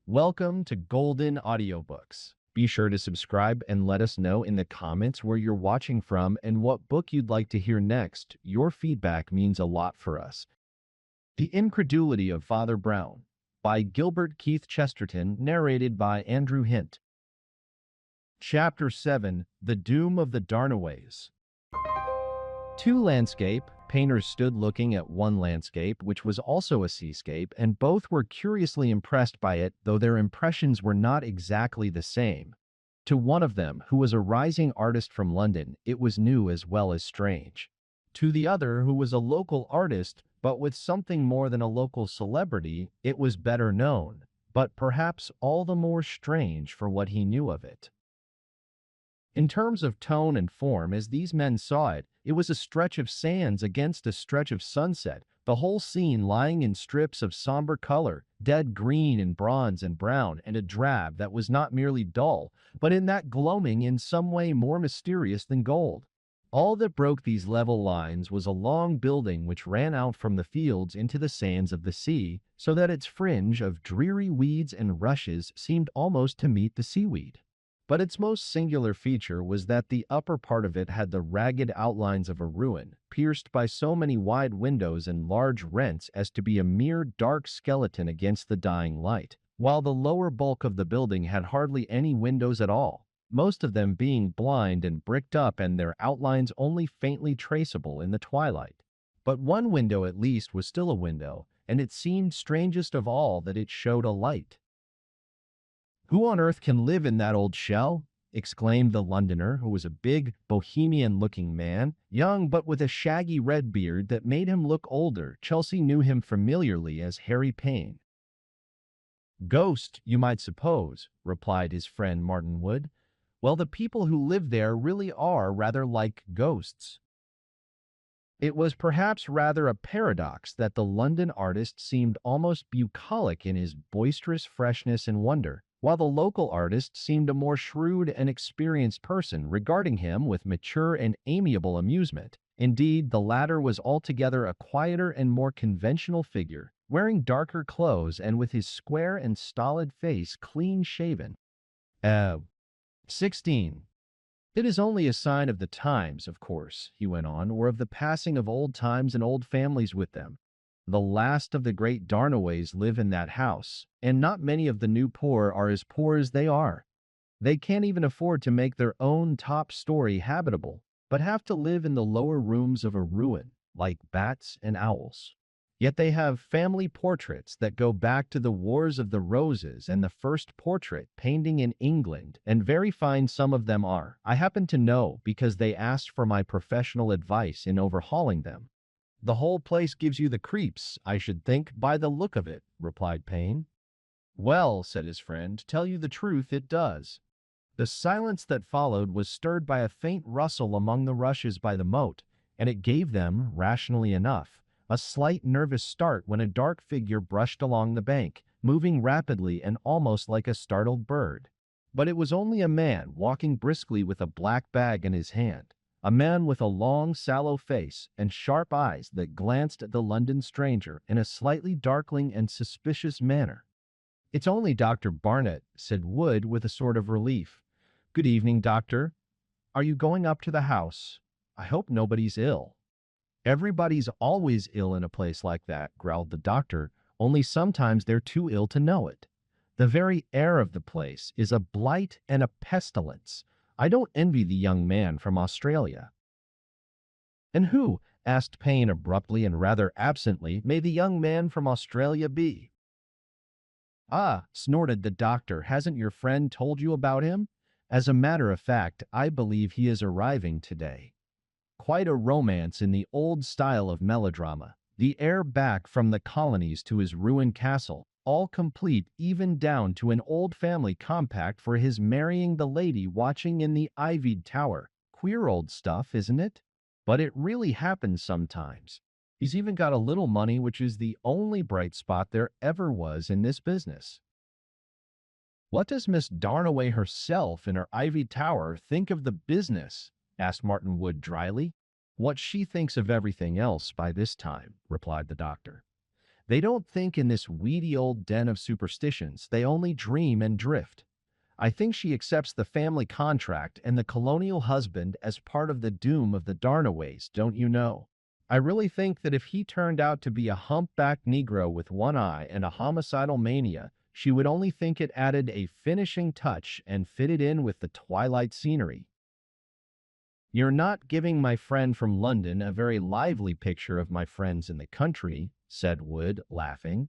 Welcome to Golden Audiobooks. Be sure to subscribe and let us know in the comments where you're watching from and what book you'd like to hear next. Your feedback means a lot for us. The Incredulity of Father Brown by Gilbert Keith Chesterton, narrated by Andrew Hint. Chapter 7, The Doom of the Darnaways. Two landscape painters stood looking at one landscape, which was also a seascape, and both were curiously impressed by it, though their impressions were not exactly the same. To one of them, who was a rising artist from London, it was new as well as strange. To the other, who was a local artist, but with something more than a local celebrity, it was better known, but perhaps all the more strange for what he knew of it. In terms of tone and form, as these men saw it, it was a stretch of sands against a stretch of sunset, the whole scene lying in strips of somber color, dead green and bronze and brown, and a drab that was not merely dull, but in that gloaming in some way more mysterious than gold. All that broke these level lines was a long building which ran out from the fields into the sands of the sea, so that its fringe of dreary weeds and rushes seemed almost to meet the seaweed. But its most singular feature was that the upper part of it had the ragged outlines of a ruin, pierced by so many wide windows and large rents as to be a mere dark skeleton against the dying light, while the lower bulk of the building had hardly any windows at all, most of them being blind and bricked up and their outlines only faintly traceable in the twilight. But one window at least was still a window, and it seemed strangest of all that it showed a light. "Who on earth can live in that old shell?" exclaimed the Londoner, who was a big, bohemian-looking man, young but with a shaggy red beard that made him look older. Chelsea knew him familiarly as Harry Payne. "Ghost, you might suppose," replied his friend Martin Wood. "Well, the people who live there really are rather like ghosts." It was perhaps rather a paradox that the London artist seemed almost bucolic in his boisterous freshness and wonder, while the local artist seemed a more shrewd and experienced person, regarding him with mature and amiable amusement. Indeed, the latter was altogether a quieter and more conventional figure, wearing darker clothes and with his square and stolid face clean-shaven. 16. "It is only a sign of the times, of course," he went on, "or of the passing of old times and old families with them. The last of the great Darnaways live in that house, and not many of the new poor are as poor as they are. They can't even afford to make their own top story habitable, but have to live in the lower rooms of a ruin, like bats and owls. Yet they have family portraits that go back to the Wars of the Roses and the first portrait painting in England, and very fine some of them are. I happen to know because they asked for my professional advice in overhauling them." "The whole place gives you the creeps, I should think, by the look of it," replied Payne. "Well," said his friend, "tell you the truth, it does." The silence that followed was stirred by a faint rustle among the rushes by the moat, and it gave them, rationally enough, a slight nervous start when a dark figure brushed along the bank, moving rapidly and almost like a startled bird. But it was only a man walking briskly with a black bag in his hand, a man with a long, sallow face and sharp eyes that glanced at the London stranger in a slightly darkling and suspicious manner. "It's only Dr. Barnett," said Wood with a sort of relief. "Good evening, doctor. Are you going up to the house? I hope nobody's ill." "Everybody's always ill in a place like that," growled the doctor, "only sometimes they're too ill to know it. The very air of the place is a blight and a pestilence. I don't envy the young man from Australia." "And who," asked Payne abruptly and rather absently, "may the young man from Australia be?" "Ah," snorted the doctor, "hasn't your friend told you about him? As a matter of fact, I believe he is arriving today. Quite a romance in the old style of melodrama. The heir back from the colonies to his ruined castle, all complete even down to an old family compact for his marrying the lady watching in the ivied tower. Queer old stuff, isn't it? But it really happens sometimes. He's even got a little money, which is the only bright spot there ever was in this business." "What does Miss Darnaway herself in her ivied tower think of the business?" asked Martin Wood dryly. "What she thinks of everything else by this time," replied the doctor. They don't think in this weedy old den of superstitions, they only dream and drift. I think she accepts the family contract and the colonial husband as part of the doom of the Darnaways, don't you know? I really think that if he turned out to be a humpbacked Negro with one eye and a homicidal mania, she would only think it added a finishing touch and fitted in with the twilight scenery. You're not giving my friend from London a very lively picture of my friends in the country, said Wood, laughing.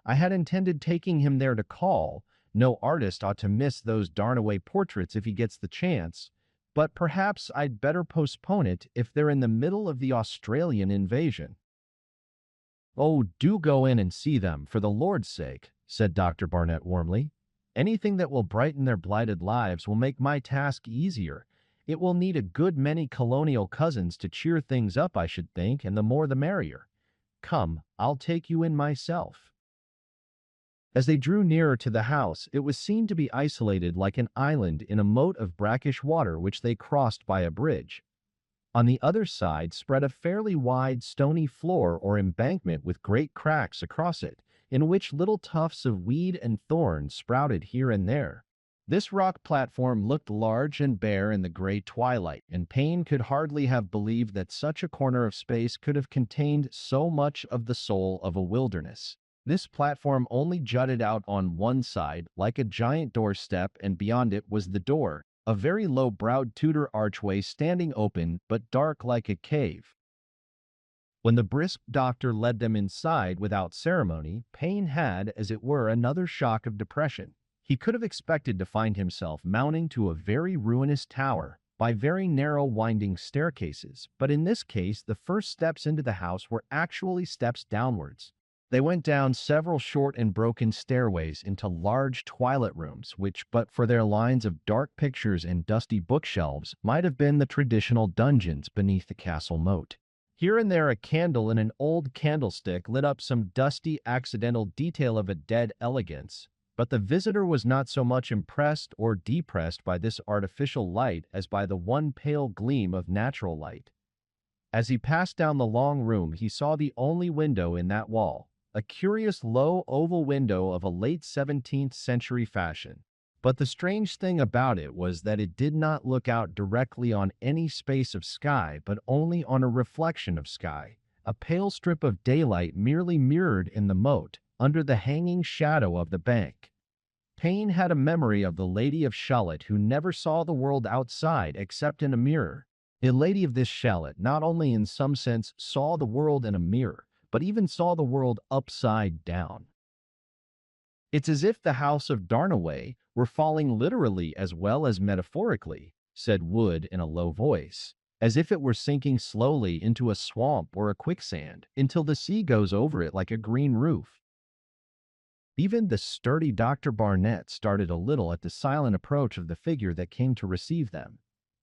I had intended taking him there to call. No artist ought to miss those Darnaway portraits if he gets the chance, but perhaps I'd better postpone it if they're in the middle of the Australian invasion. Oh, do go in and see them, for the Lord's sake, said Dr. Barnett warmly. Anything that will brighten their blighted lives will make my task easier. It will need a good many colonial cousins to cheer things up, I should think, and the more the merrier. Come, I'll take you in myself. As they drew nearer to the house, it was seen to be isolated like an island in a moat of brackish water which they crossed by a bridge. On the other side spread a fairly wide stony floor or embankment with great cracks across it, in which little tufts of weed and thorn sprouted here and there. This rock platform looked large and bare in the gray twilight, and Payne could hardly have believed that such a corner of space could have contained so much of the soul of a wilderness. This platform only jutted out on one side, like a giant doorstep, and beyond it was the door, a very low-browed Tudor archway standing open but dark like a cave. When the brisk doctor led them inside without ceremony, Payne had, as it were, another shock of depression. He could have expected to find himself mounting to a very ruinous tower by very narrow winding staircases, but in this case the first steps into the house were actually steps downwards. They went down several short and broken stairways into large toilet rooms which, but for their lines of dark pictures and dusty bookshelves, might have been the traditional dungeons beneath the castle moat. Here and there a candle in an old candlestick lit up some dusty accidental detail of a dead elegance, but the visitor was not so much impressed or depressed by this artificial light as by the one pale gleam of natural light. As he passed down the long room, he saw the only window in that wall, a curious low oval window of a late 17th century fashion. But the strange thing about it was that it did not look out directly on any space of sky, but only on a reflection of sky, a pale strip of daylight merely mirrored in the moat, under the hanging shadow of the bank. Payne had a memory of the Lady of Shalott who never saw the world outside except in a mirror. A lady of this Shalott not only in some sense saw the world in a mirror, but even saw the world upside down. It's as if the house of Darnaway were falling literally as well as metaphorically, said Wood in a low voice, as if it were sinking slowly into a swamp or a quicksand, until the sea goes over it like a green roof. Even the sturdy Dr. Barnett started a little at the silent approach of the figure that came to receive them.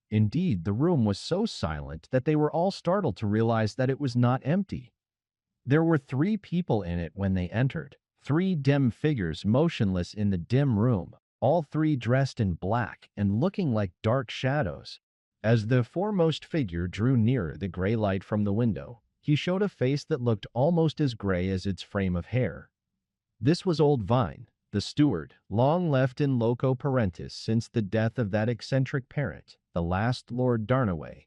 Indeed, the room was so silent that they were all startled to realize that it was not empty. There were 3 people in it when they entered, 3 dim figures motionless in the dim room, all 3 dressed in black and looking like dark shadows. As the foremost figure drew nearer the gray light from the window, he showed a face that looked almost as gray as its frame of hair. This was old Vine, the steward, long left in loco parentis since the death of that eccentric parent, the last Lord Darnaway.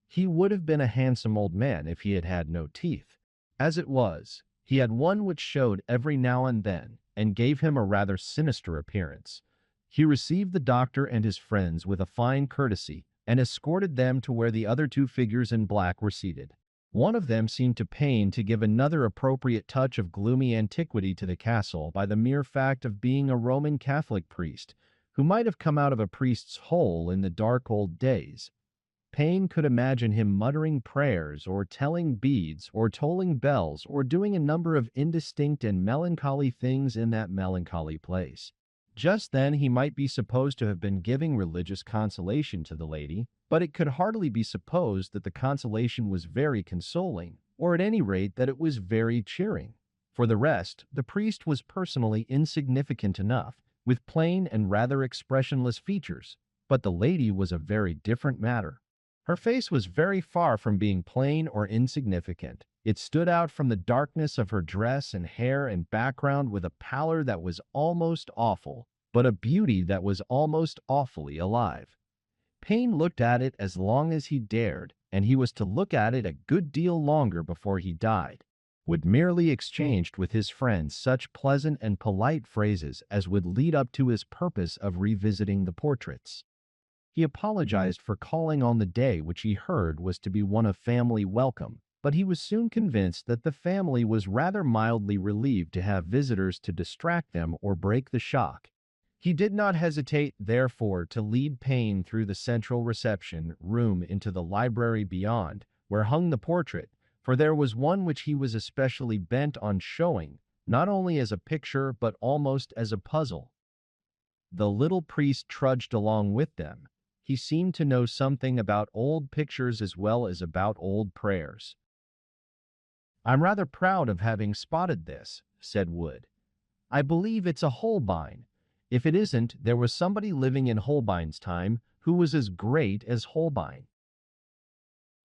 He would have been a handsome old man if he had had no teeth. As it was, he had one which showed every now and then, and gave him a rather sinister appearance. He received the doctor and his friends with a fine courtesy, and escorted them to where the other 2 figures in black were seated. One of them seemed to Payne to give another appropriate touch of gloomy antiquity to the castle by the mere fact of being a Roman Catholic priest, who might have come out of a priest's hole in the dark old days. Payne could imagine him muttering prayers, or telling beads, or tolling bells, or doing a number of indistinct and melancholy things in that melancholy place. Just then he might be supposed to have been giving religious consolation to the lady, but it could hardly be supposed that the consolation was very consoling, or at any rate that it was very cheering. For the rest, the priest was personally insignificant enough, with plain and rather expressionless features, but the lady was a very different matter. Her face was very far from being plain or insignificant. It stood out from the darkness of her dress and hair and background with a pallor that was almost awful, but a beauty that was almost awfully alive. Payne looked at it as long as he dared, and he was to look at it a good deal longer before he died. Wood merely exchanged with his friends such pleasant and polite phrases as would lead up to his purpose of revisiting the portraits. He apologized for calling on the day which he heard was to be one of family welcome, but he was soon convinced that the family was rather mildly relieved to have visitors to distract them or break the shock. He did not hesitate, therefore, to lead Payne through the central reception room into the library beyond, where hung the portrait, for there was one which he was especially bent on showing, not only as a picture but almost as a puzzle. The little priest trudged along with them. He seemed to know something about old pictures as well as about old prayers. "I'm rather proud of having spotted this," said Wood. "I believe it's a Holbein. If it isn't, there was somebody living in Holbein's time who was as great as Holbein."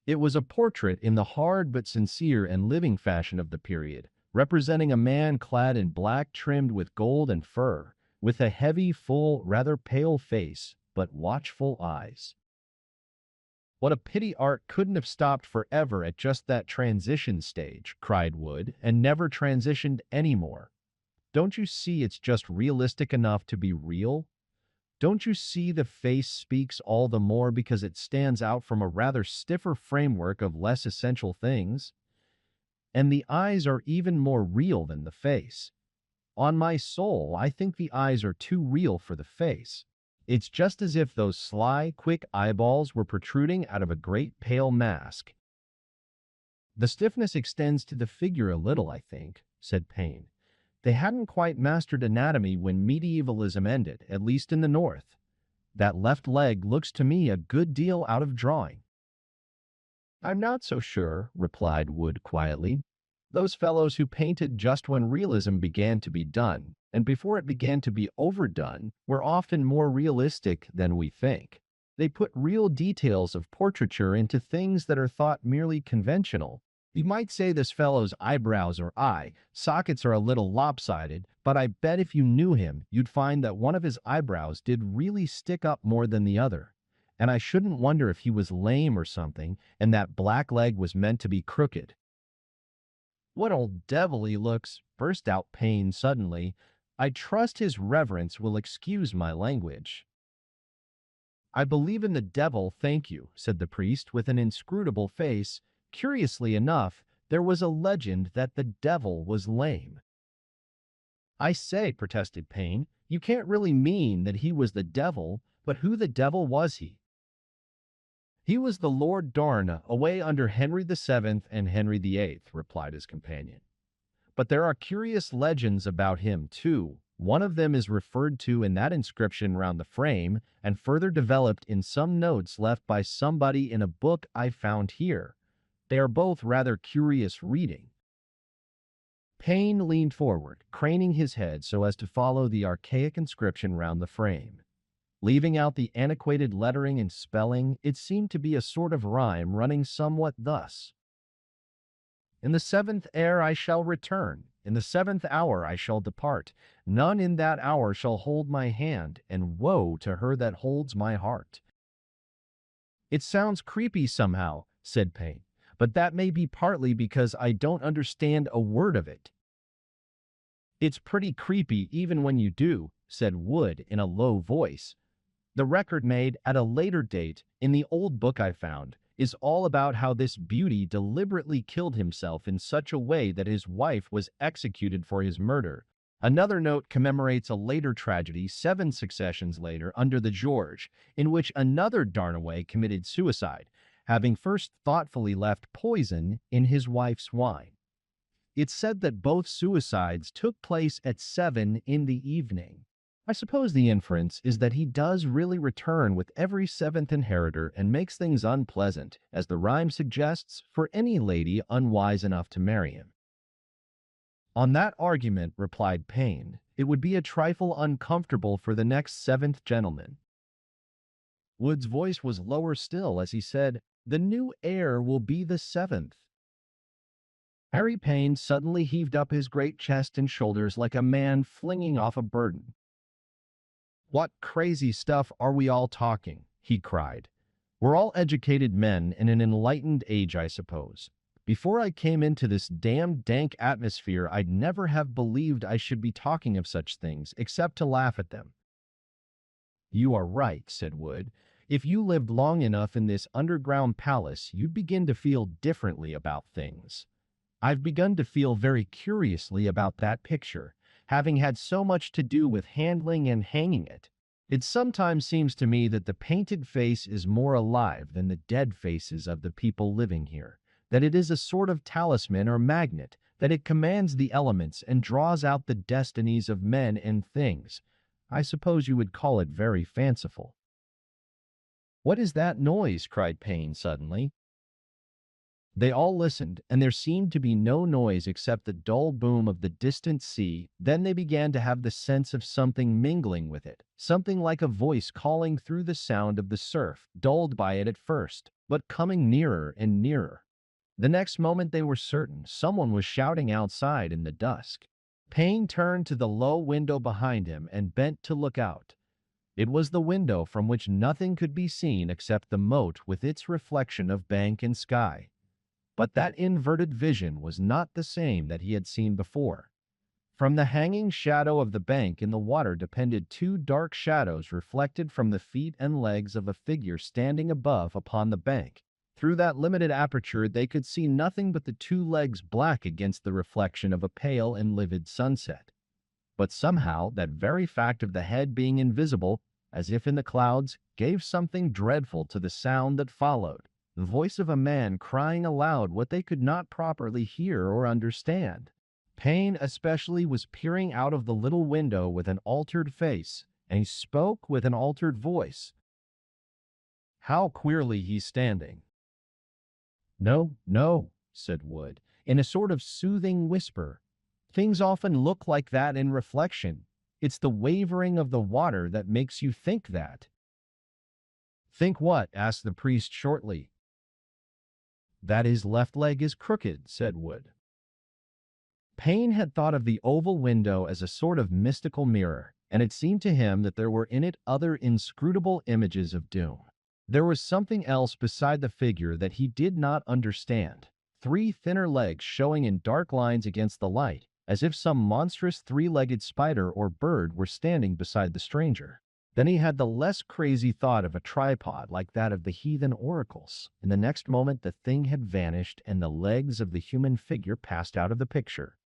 It was a portrait in the hard but sincere and living fashion of the period, representing a man clad in black trimmed with gold and fur, with a heavy, full, rather pale face, but watchful eyes. "What a pity art couldn't have stopped forever at just that transition stage," cried Wood, "and never transitioned any more. Don't you see it's just realistic enough to be real? Don't you see the face speaks all the more because it stands out from a rather stiffer framework of less essential things? And the eyes are even more real than the face. On my soul, I think the eyes are too real for the face. It's just as if those sly, quick eyeballs were protruding out of a great pale mask." "The stiffness extends to the figure a little, I think," said Payne. "They hadn't quite mastered anatomy when medievalism ended, at least in the North. That left leg looks to me a good deal out of drawing." "I'm not so sure," replied Wood quietly. "Those fellows who painted just when realism began to be done, and before it began to be overdone, were often more realistic than we think. They put real details of portraiture into things that are thought merely conventional. You might say this fellow's eyebrows or eye sockets are a little lopsided, but I bet if you knew him, you'd find that one of his eyebrows did really stick up more than the other. And I shouldn't wonder if he was lame or something, and that black leg was meant to be crooked." "What old devil he looks!" burst out Payne suddenly. "I trust his reverence will excuse my language." "I believe in the devil, thank you," said the priest with an inscrutable face. "Curiously enough, there was a legend that the devil was lame." "I say," protested Payne, "you can't really mean that he was the devil, but who the devil was he?" "He was the Lord Darna, away under Henry VII and Henry VIII," replied his companion. "But there are curious legends about him, too. One of them is referred to in that inscription round the frame, and further developed in some notes left by somebody in a book I found here. They are both rather curious reading." Payne leaned forward, craning his head so as to follow the archaic inscription round the frame. Leaving out the antiquated lettering and spelling, it seemed to be a sort of rhyme running somewhat thus: "In the seventh air I shall return, in the seventh hour I shall depart. None in that hour shall hold my hand, and woe to her that holds my heart." "It sounds creepy somehow," said Payne, "but that may be partly because I don't understand a word of it." "It's pretty creepy even when you do," said Wood in a low voice. "The record made at a later date in the old book I found is all about how this beauty deliberately killed himself in such a way that his wife was executed for his murder. Another note commemorates a later tragedy 7 successions later under the George, in which another Darnaway committed suicide, having first thoughtfully left poison in his wife's wine. It's said that both suicides took place at 7 in the evening. I suppose the inference is that he does really return with every seventh inheritor and makes things unpleasant, as the rhyme suggests, for any lady unwise enough to marry him." "On that argument," replied Payne, "it would be a trifle uncomfortable for the next seventh gentleman." Wood's voice was lower still as he said, "The new heir will be the seventh." Harry Payne suddenly heaved up his great chest and shoulders like a man flinging off a burden. "What crazy stuff are we all talking?" he cried. "We're all educated men in an enlightened age, I suppose. Before I came into this damn dank atmosphere, I'd never have believed I should be talking of such things, except to laugh at them." "You are right," said Wood. "If you lived long enough in this underground palace, you'd begin to feel differently about things. I've begun to feel very curiously about that picture, having had so much to do with handling and hanging it. It sometimes seems to me that the painted face is more alive than the dead faces of the people living here, that it is a sort of talisman or magnet, that it commands the elements and draws out the destinies of men and things. I suppose you would call it very fanciful." "What is that noise?" cried Payne suddenly. They all listened, and there seemed to be no noise except the dull boom of the distant sea. Then they began to have the sense of something mingling with it, something like a voice calling through the sound of the surf, dulled by it at first, but coming nearer and nearer. The next moment they were certain someone was shouting outside in the dusk. Payne turned to the low window behind him and bent to look out. It was the window from which nothing could be seen except the moat with its reflection of bank and sky. But that inverted vision was not the same that he had seen before. From the hanging shadow of the bank in the water depended two dark shadows reflected from the feet and legs of a figure standing above upon the bank. Through that limited aperture they could see nothing but the two legs black against the reflection of a pale and livid sunset. But somehow that very fact of the head being invisible, as if in the clouds, gave something dreadful to the sound that followed. The voice of a man crying aloud what they could not properly hear or understand. Payne especially was peering out of the little window with an altered face, and he spoke with an altered voice. "How queerly he's standing." "No, no," said Wood, in a sort of soothing whisper. "Things often look like that in reflection. It's the wavering of the water that makes you think that." "Think what?" asked the priest shortly. "That his left leg is crooked," said Wood. Payne had thought of the oval window as a sort of mystical mirror, and it seemed to him that there were in it other inscrutable images of doom. There was something else beside the figure that he did not understand. Three thinner legs showing in dark lines against the light, as if some monstrous three-legged spider or bird were standing beside the stranger. Then he had the less crazy thought of a tripod like that of the heathen oracles. In the next moment the thing had vanished and the legs of the human figure passed out of the picture.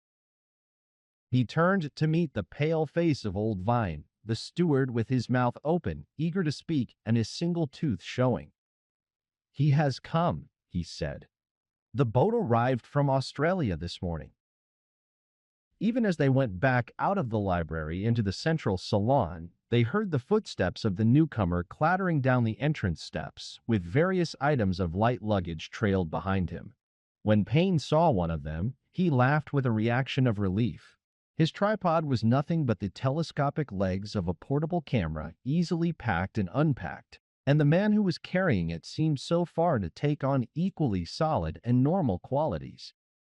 He turned to meet the pale face of old Vine, the steward, with his mouth open, eager to speak, and his single tooth showing. "He has come," he said. "The boat arrived from Australia this morning." Even as they went back out of the library into the central salon, they heard the footsteps of the newcomer clattering down the entrance steps, with various items of light luggage trailed behind him. When Payne saw one of them, he laughed with a reaction of relief. His tripod was nothing but the telescopic legs of a portable camera, easily packed and unpacked, and the man who was carrying it seemed so far to take on equally solid and normal qualities.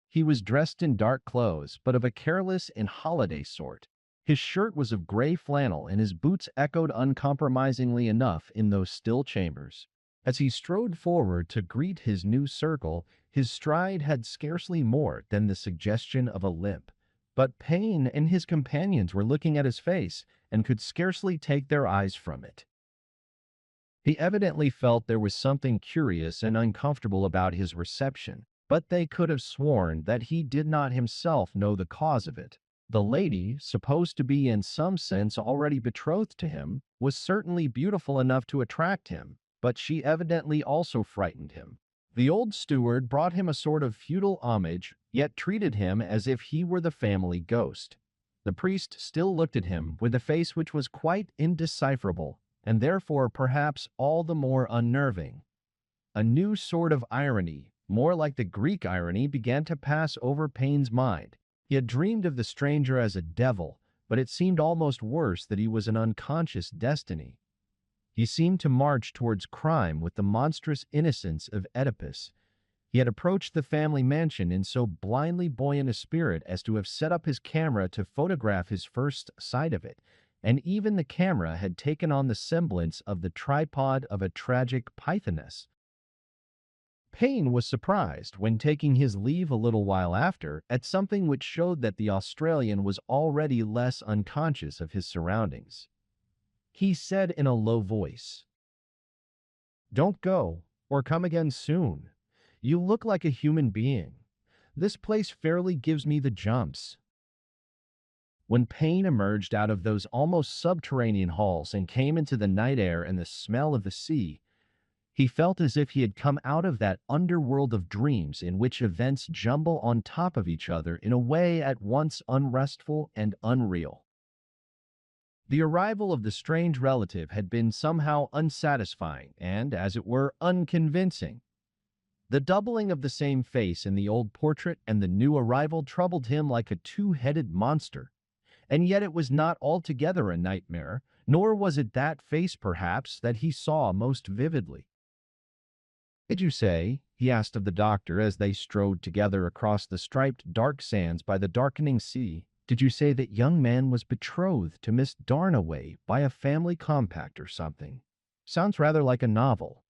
He was dressed in dark clothes, but of a careless and holiday sort. His shirt was of gray flannel, and his boots echoed uncompromisingly enough in those still chambers. As he strode forward to greet his new circle, his stride had scarcely more than the suggestion of a limp. But Payne and his companions were looking at his face, and could scarcely take their eyes from it. He evidently felt there was something curious and uncomfortable about his reception, but they could have sworn that he did not himself know the cause of it. The lady, supposed to be in some sense already betrothed to him, was certainly beautiful enough to attract him, but she evidently also frightened him. The old steward brought him a sort of feudal homage, yet treated him as if he were the family ghost. The priest still looked at him with a face which was quite indecipherable, and therefore perhaps all the more unnerving. A new sort of irony, more like the Greek irony, began to pass over Payne's mind. He had dreamed of the stranger as a devil, but it seemed almost worse that he was an unconscious destiny. He seemed to march towards crime with the monstrous innocence of Oedipus. He had approached the family mansion in so blindly buoyant a spirit as to have set up his camera to photograph his first sight of it, and even the camera had taken on the semblance of the tripod of a tragic pythoness. Payne was surprised, when taking his leave a little while after, at something which showed that the Australian was already less unconscious of his surroundings. He said in a low voice, "Don't go, or come again soon. You look like a human being. This place fairly gives me the jumps." When Payne emerged out of those almost subterranean halls and came into the night air and the smell of the sea, he felt as if he had come out of that underworld of dreams in which events jumble on top of each other in a way at once unrestful and unreal. The arrival of the strange relative had been somehow unsatisfying and, as it were, unconvincing. The doubling of the same face in the old portrait and the new arrival troubled him like a two-headed monster. And yet it was not altogether a nightmare, nor was it that face, perhaps, that he saw most vividly. "Did you say," he asked of the doctor as they strode together across the striped dark sands by the darkening sea, "did you say that young man was betrothed to Miss Darnaway by a family compact or something? Sounds rather like a novel."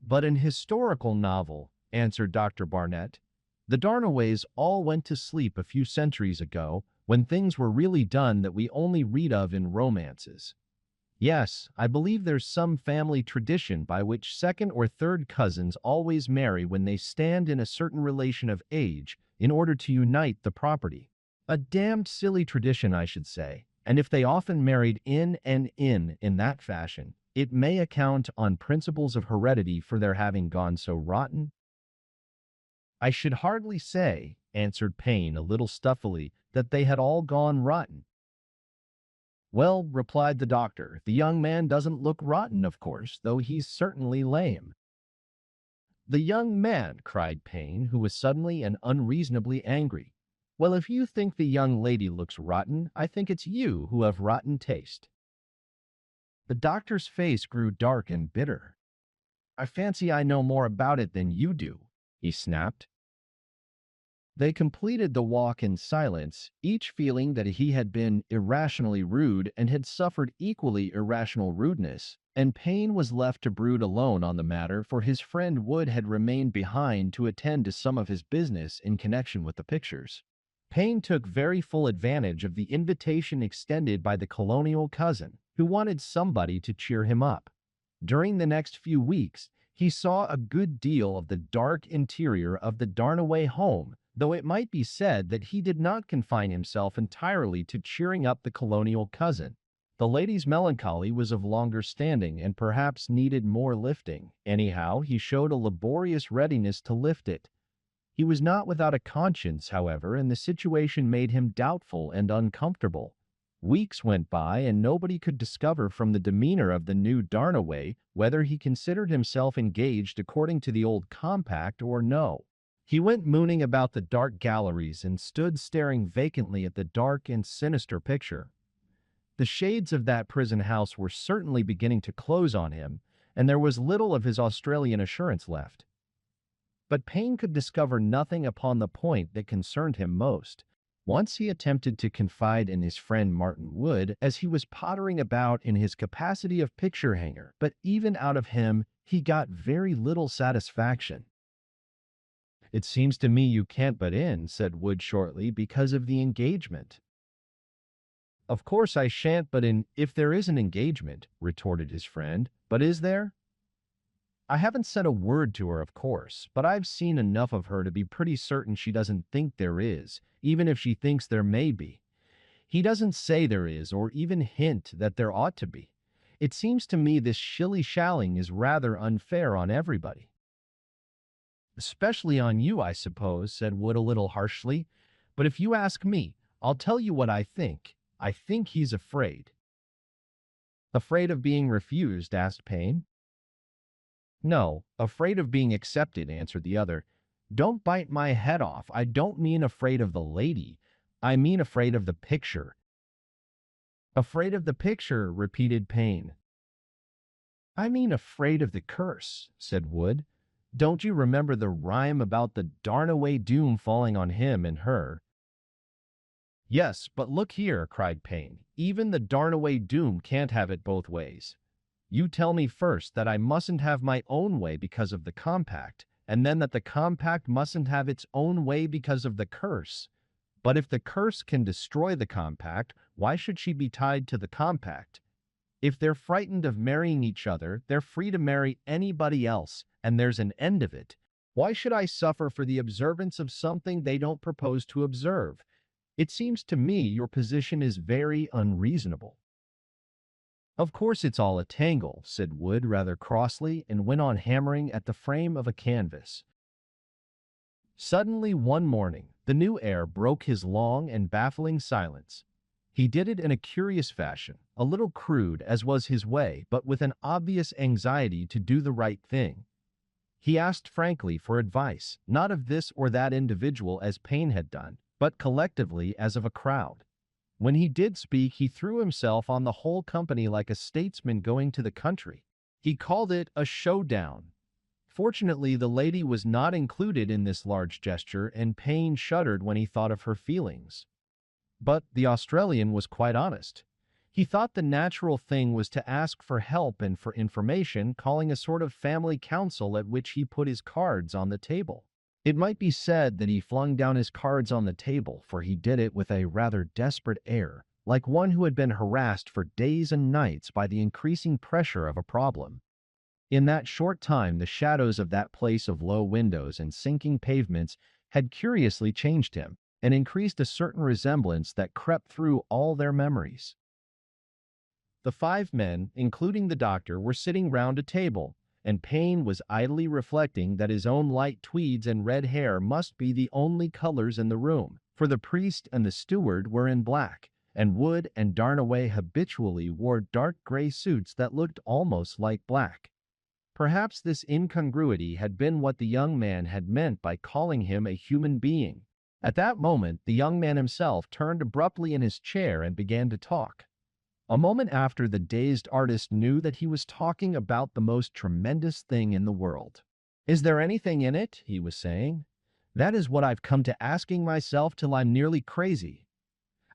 "But an historical novel," answered Dr. Barnett. "The Darnaways all went to sleep a few centuries ago, when things were really done that we only read of in romances. Yes, I believe there's some family tradition by which second or third cousins always marry when they stand in a certain relation of age in order to unite the property. A damned silly tradition, I should say, and if they often married in and in that fashion, it may account on principles of heredity for their having gone so rotten." "I should hardly say," answered Payne a little stuffily, "that they had all gone rotten." "Well," replied the doctor, "the young man doesn't look rotten, of course, though he's certainly lame." "The young man!" cried Payne, who was suddenly and unreasonably angry. "Well, if you think the young lady looks rotten, I think it's you who have rotten taste." The doctor's face grew dark and bitter. "I fancy I know more about it than you do," he snapped. They completed the walk in silence, each feeling that he had been irrationally rude and had suffered equally irrational rudeness, and Payne was left to brood alone on the matter, for his friend Wood had remained behind to attend to some of his business in connection with the pictures. Payne took very full advantage of the invitation extended by the colonial cousin, who wanted somebody to cheer him up. During the next few weeks, he saw a good deal of the dark interior of the Darnaway home, though it might be said that he did not confine himself entirely to cheering up the colonial cousin. The lady's melancholy was of longer standing and perhaps needed more lifting. Anyhow, he showed a laborious readiness to lift it. He was not without a conscience, however, and the situation made him doubtful and uncomfortable. Weeks went by, and nobody could discover from the demeanor of the new Darnaway whether he considered himself engaged according to the old compact or no. He went mooning about the dark galleries and stood staring vacantly at the dark and sinister picture. The shades of that prison house were certainly beginning to close on him, and there was little of his Australian assurance left. But Payne could discover nothing upon the point that concerned him most. Once he attempted to confide in his friend Martin Wood as he was pottering about in his capacity of picture hanger, but even out of him he got very little satisfaction. "It seems to me you can't butt in," said Wood shortly, "because of the engagement." "Of course I shan't butt in if there is an engagement," retorted his friend. "But is there?" "I haven't said a word to her, of course, but I've seen enough of her to be pretty certain she doesn't think there is, even if she thinks there may be. He doesn't say there is, or even hint that there ought to be. It seems to me this shilly-shallying is rather unfair on everybody." "Especially on you, I suppose," said Wood a little harshly. "But if you ask me, I'll tell you what I think. I think he's afraid." "Afraid of being refused?" asked Payne. "No, afraid of being accepted," answered the other. "Don't bite my head off. I don't mean afraid of the lady. I mean afraid of the picture." "Afraid of the picture," repeated Payne. "I mean afraid of the curse," said Wood. Don't you remember the rhyme about the Darnaway doom falling on him and her? Yes, but look here, cried Payne. Even the Darnaway doom can't have it both ways. You tell me first that I mustn't have my own way because of the compact, and then that the compact mustn't have its own way because of the curse. But if the curse can destroy the compact, why should she be tied to the compact? If they're frightened of marrying each other, they're free to marry anybody else, and there's an end of it. Why should I suffer for the observance of something they don't propose to observe? It seems to me your position is very unreasonable. Of course it's all a tangle, said Wood rather crossly, and went on hammering at the frame of a canvas. Suddenly one morning, the new heir broke his long and baffling silence. He did it in a curious fashion, a little crude as was his way, but with an obvious anxiety to do the right thing. He asked frankly for advice, not of this or that individual as Payne had done, but collectively as of a crowd. When he did speak, he threw himself on the whole company like a statesman going to the country. He called it a showdown. Fortunately, the lady was not included in this large gesture, and Payne shuddered when he thought of her feelings. But the Australian was quite honest. He thought the natural thing was to ask for help and for information, calling a sort of family council at which he put his cards on the table. It might be said that he flung down his cards on the table, for he did it with a rather desperate air, like one who had been harassed for days and nights by the increasing pressure of a problem. In that short time, the shadows of that place of low windows and sinking pavements had curiously changed him, and increased a certain resemblance that crept through all their memories. The 5 men, including the doctor, were sitting round a table, and Payne was idly reflecting that his own light tweeds and red hair must be the only colors in the room, for the priest and the steward were in black, and Wood and Darnaway habitually wore dark gray suits that looked almost like black. Perhaps this incongruity had been what the young man had meant by calling him a human being. At that moment, the young man himself turned abruptly in his chair and began to talk. A moment after, the dazed artist knew that he was talking about the most tremendous thing in the world. "Is there anything in it?" he was saying. "That is what I've come to asking myself till I'm nearly crazy.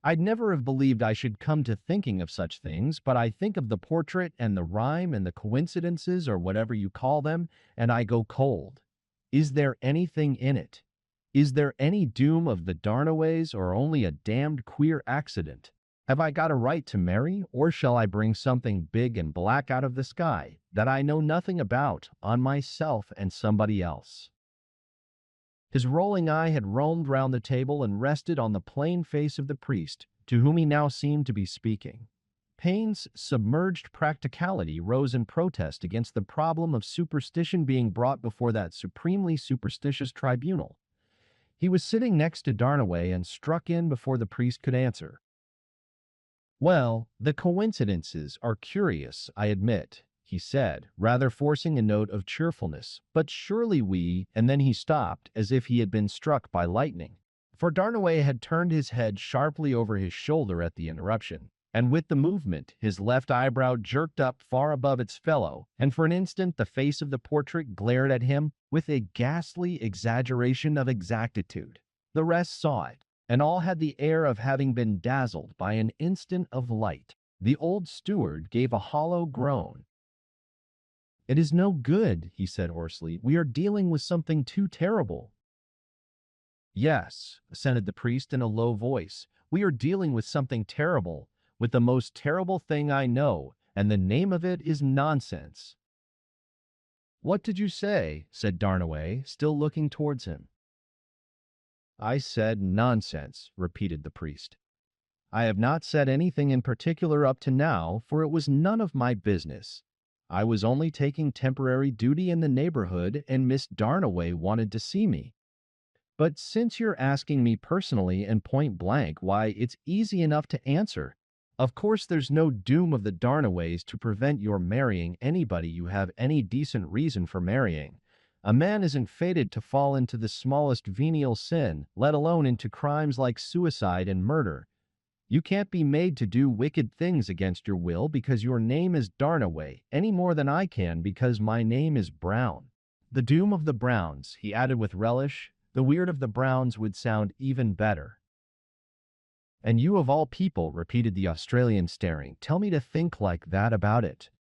I'd never have believed I should come to thinking of such things, but I think of the portrait and the rhyme and the coincidences, or whatever you call them, and I go cold. Is there anything in it? Is there any doom of the Darnaways, or only a damned queer accident? Have I got a right to marry, or shall I bring something big and black out of the sky that I know nothing about on myself and somebody else?" His rolling eye had roamed round the table and rested on the plain face of the priest, to whom he now seemed to be speaking. Payne's submerged practicality rose in protest against the problem of superstition being brought before that supremely superstitious tribunal. He was sitting next to Darnaway and struck in before the priest could answer. "Well, the coincidences are curious, I admit," he said, rather forcing a note of cheerfulness. "But surely we—" and then he stopped, as if he had been struck by lightning. For Darnaway had turned his head sharply over his shoulder at the interruption, and with the movement his left eyebrow jerked up far above its fellow, and for an instant the face of the portrait glared at him with a ghastly exaggeration of exactitude. The rest saw it, and all had the air of having been dazzled by an instant of light. The old steward gave a hollow groan. "It is no good," he said hoarsely. "We are dealing with something too terrible." "Yes," assented the priest in a low voice, "we are dealing with something terrible, with the most terrible thing I know, and the name of it is nonsense." "What did you say?" said Darnaway, still looking towards him. "I said nonsense," repeated the priest. "I have not said anything in particular up to now, for it was none of my business. I was only taking temporary duty in the neighborhood, and Miss Darnaway wanted to see me. But since you're asking me personally and point blank, why, it's easy enough to answer. Of course there's no doom of the Darnaways to prevent your marrying anybody you have any decent reason for marrying. A man isn't fated to fall into the smallest venial sin, let alone into crimes like suicide and murder. You can't be made to do wicked things against your will because your name is Darnaway, any more than I can because my name is Brown. The doom of the Browns, he added with relish. The weird of the Browns would sound even better. And you of all people, repeated the Australian, staring, tell me to think like that about it.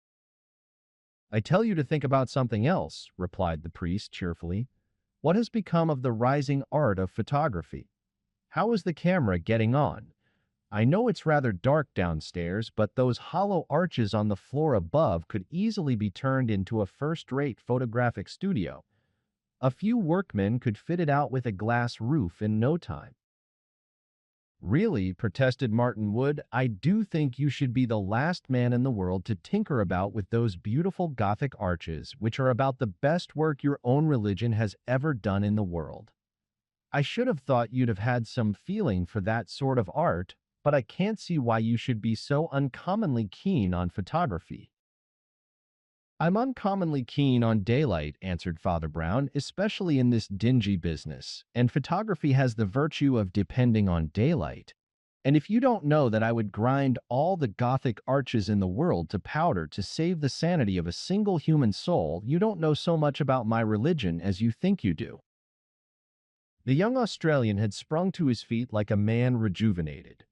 I tell you to think about something else, replied the priest cheerfully. What has become of the rising art of photography? How is the camera getting on? I know it's rather dark downstairs, but those hollow arches on the floor above could easily be turned into a first-rate photographic studio. A few workmen could fit it out with a glass roof in no time. Really, protested Martin Wood, I do think you should be the last man in the world to tinker about with those beautiful Gothic arches, which are about the best work your own religion has ever done in the world. I should have thought you'd have had some feeling for that sort of art, but I can't see why you should be so uncommonly keen on photography. I'm uncommonly keen on daylight, answered Father Brown, especially in this dingy business, and photography has the virtue of depending on daylight. And if you don't know that I would grind all the Gothic arches in the world to powder to save the sanity of a single human soul, you don't know so much about my religion as you think you do. The young Australian had sprung to his feet like a man rejuvenated.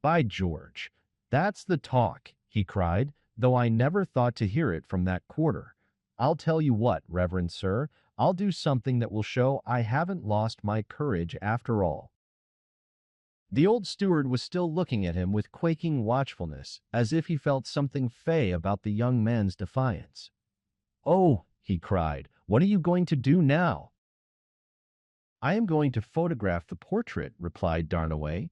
By George, that's the talk, he cried, though I never thought to hear it from that quarter. I'll tell you what, Reverend Sir, I'll do something that will show I haven't lost my courage after all. The old steward was still looking at him with quaking watchfulness, as if he felt something fey about the young man's defiance. Oh, he cried, what are you going to do now? I am going to photograph the portrait, replied Darnaway.